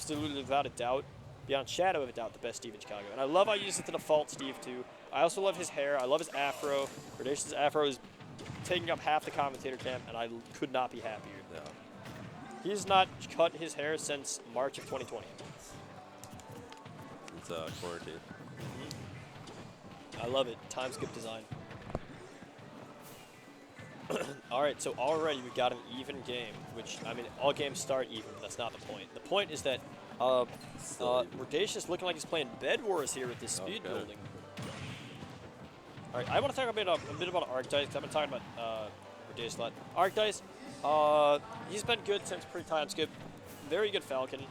absolutely without a doubt, beyond shadow of a doubt, the best Steve in Chicago. And I love how he uses the default Steve too. I also love his hair. I love his afro. Redacious' afro is taking up half the commentator camp, and I could not be happier. Yeah. He's not cut his hair since March of 2020. It's quarantine. I love it. Time skip design. All right, so already we got an even game, which, I mean, all games start even, but that's not the point. The point is that Redacious looking like he's playing Bed Wars here with this speed building. All right, I want to talk a bit about Arctice, because I've been talking about Redacious a lot. Arctice, he's been good since pre-time skip. Very good Falcon.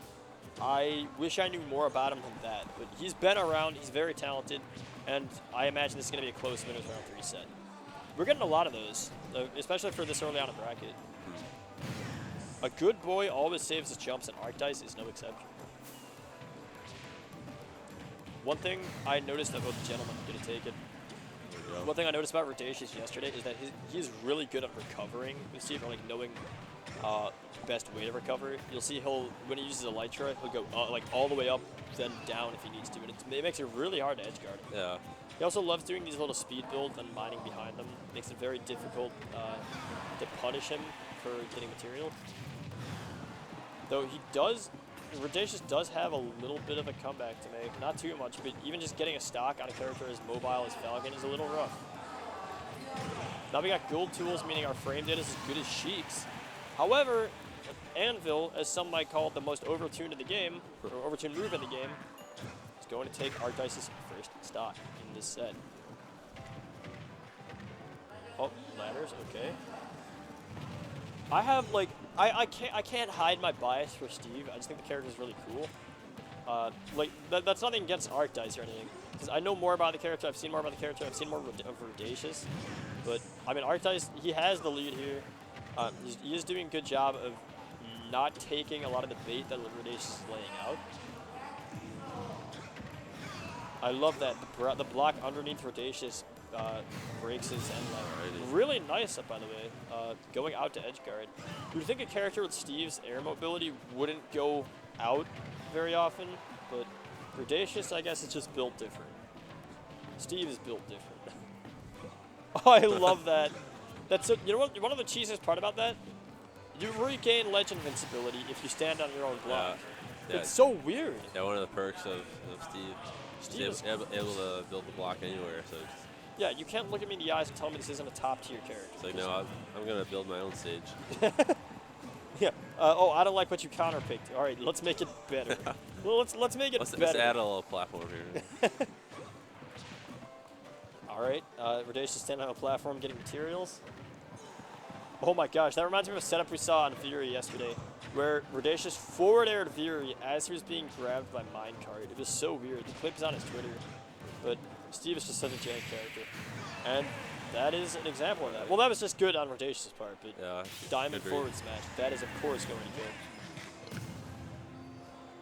I wish I knew more about him than that, but he's been around, he's very talented, and I imagine this is going to be a close winners round 3 set. We're getting a lot of those, especially for this early on in bracket. A good boy always saves his jumps, and Arctice is no exception. One thing I noticed about the gentleman who didn't take it, one thing I noticed about Redacious yesterday is that he's really good at recovering with Steve, or like knowing best way to recover. You'll see when he uses Elytra, he'll go like all the way up, then down if he needs to, and it makes it really hard to edgeguard him. Yeah. He also loves doing these little speed builds and mining behind them. Makes it very difficult to punish him for getting material. Though Redacious does have a little bit of a comeback to make. Not too much, but even just getting a stock on a character as mobile as Falcon is a little rough. Now we got gold tools, meaning our frame data is as good as Sheik's. However, Anvil, as some might call it, the most overtuned in the game, or overtuned move in the game, is going to take Arctice's first stock in this set. Oh, ladders, okay. I have like I can't hide my bias for Steve. I just think the character is really cool. Like that's nothing against Arctice or anything, because I know more about the character. I've seen more about the character. I've seen more of Redacious. But I mean, Arctice, he has the lead here. He is doing a good job of not taking a lot of the bait that Redacious is laying out. I love that the block underneath Redacious breaks his end line. Really nice up, by the way, going out to edge guard. You'd think a character with Steve's air mobility wouldn't go out very often, but Redacious, I guess, is just built different. Steve is built different. Oh, I love that. That's you know what? One of the cheesiest part about that, you regain ledge invincibility if you stand on your own block. Yeah. It's so weird. Yeah, one of the perks of Steve. Steve's able to build the block anywhere, so. Yeah, you can't look at me in the eyes and tell me this isn't a top-tier character. It's like, no, I'm going to build my own stage. Yeah. Oh, I don't like what you counterpicked. All right, let's make it better. Well, let's make it better. Let's add a little platform here. All right, Redacious standing on a platform getting materials. Oh my gosh, that reminds me of a setup we saw on Fury yesterday, where Redacious forward-aired Fury as he was being grabbed by Minecart. It was so weird. The clip is on his Twitter, but Steve is just such a jank character. And that is an example of that. Well, that was just good on Redacious' part, but yeah, Diamond forward smash, that is of course going to go.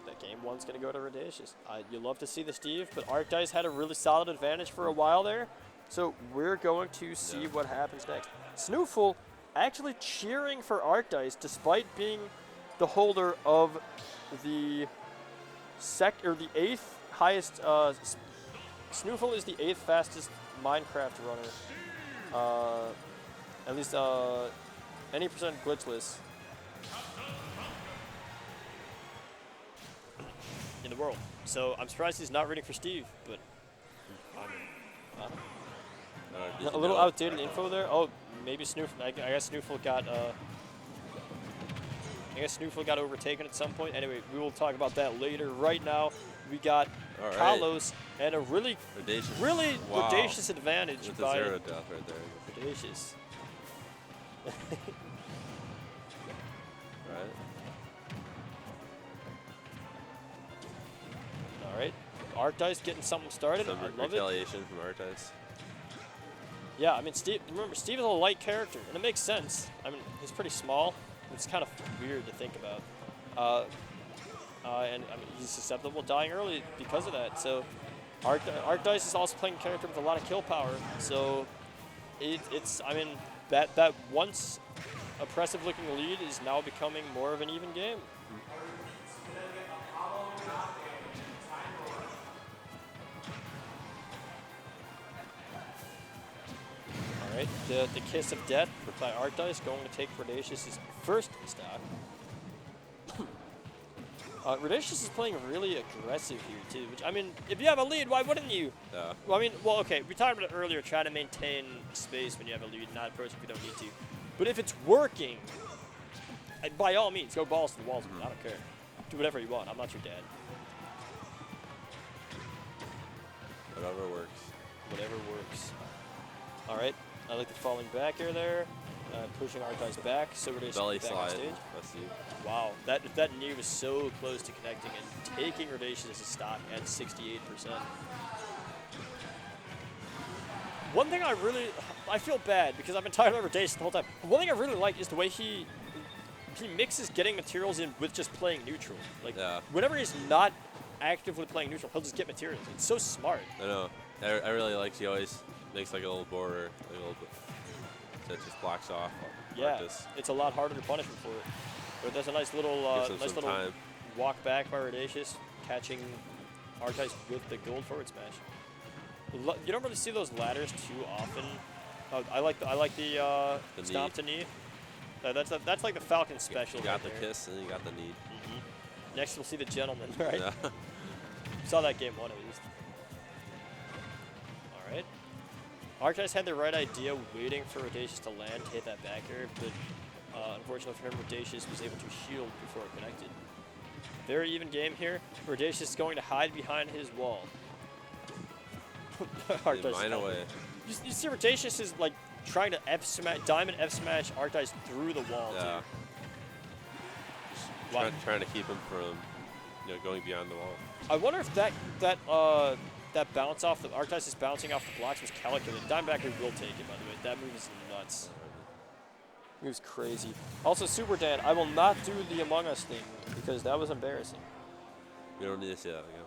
That game one's going to go to Redacious. You love to see the Steve, but Arctice had a really solid advantage for a while there, so we're going to see what happens next. Snoofle actually cheering for Arctice despite being the holder of the 8th highest. Snoofle is the 8th fastest Minecraft runner. At least any percent glitchless in the world. So I'm surprised he's not rooting for Steve, but a little outdated info there. Oh, maybe Snoofle. I guess Snoofle got overtaken at some point. Anyway, we will talk about that later. Right now, we got Kalos and a really Redacious advantage with the by zero death right there. Redacious. Right. All right, Arctice getting something started. Some I love retaliation from Arctice. Yeah, I mean, Remember, Steve is a light character, and it makes sense. I mean, he's pretty small. It's kind of weird to think about. And I mean, he's susceptible to dying early because of that. So, Arctice is also playing a character with a lot of kill power. So, I mean, that once oppressive-looking lead is now becoming more of an even game. Alright, the Kiss of Death by Arctice going to take Redacious' first stock. Redacious is playing really aggressive here too, which, I mean, if you have a lead, why wouldn't you? Yeah. Well, I mean, well, okay, we talked about it earlier, try to maintain space when you have a lead, not approach if you don't need to. But if it's working, by all means, go balls to the walls. I don't care. Do whatever you want. I'm not your dad. Whatever works. Whatever works. All right. I like the falling back air there. Pushing Arctice back. So Redacious Belly back slide. on stage. Wow. That knee was so close to connecting and taking Redacious as a stock at 68%. One thing I feel bad because I've been talking about Redacious the whole time. One thing I really like is the way he mixes getting materials in with just playing neutral. Like, whenever he's not actively playing neutral, he'll just get materials. It's so smart. I know. I really like he always makes like a little border, like a little bit, so it just blocks off. Yeah, Arctice. it's a lot harder to punish him for it. But there's a nice little, time. walk back by Redacious, catching Arctice with the gold forward smash. You don't really see those ladders too often. I like the stomp to knee. That's like the Falcon special. You got right the there. kiss and you got the knee. Next we'll see the gentleman, right? Yeah. Saw that game one at least. All right. Arctice had the right idea, waiting for Redacious to land to hit that back air, but unfortunately for him, Redacious was able to shield before it connected. Very even game here. Redacious is going to hide behind his wall. Mine away. You see Redacious is like trying to diamond F smash Arctice through the wall. Yeah. Wow. Trying to keep him from, going beyond the wall. I wonder if that bounce off the Arctice is bouncing off the blocks was calculated. Diamondback will take it, by the way. That move is nuts. Move's crazy. Also, Super Dan, I will not do the Among Us thing because that was embarrassing. We don't need to see that again.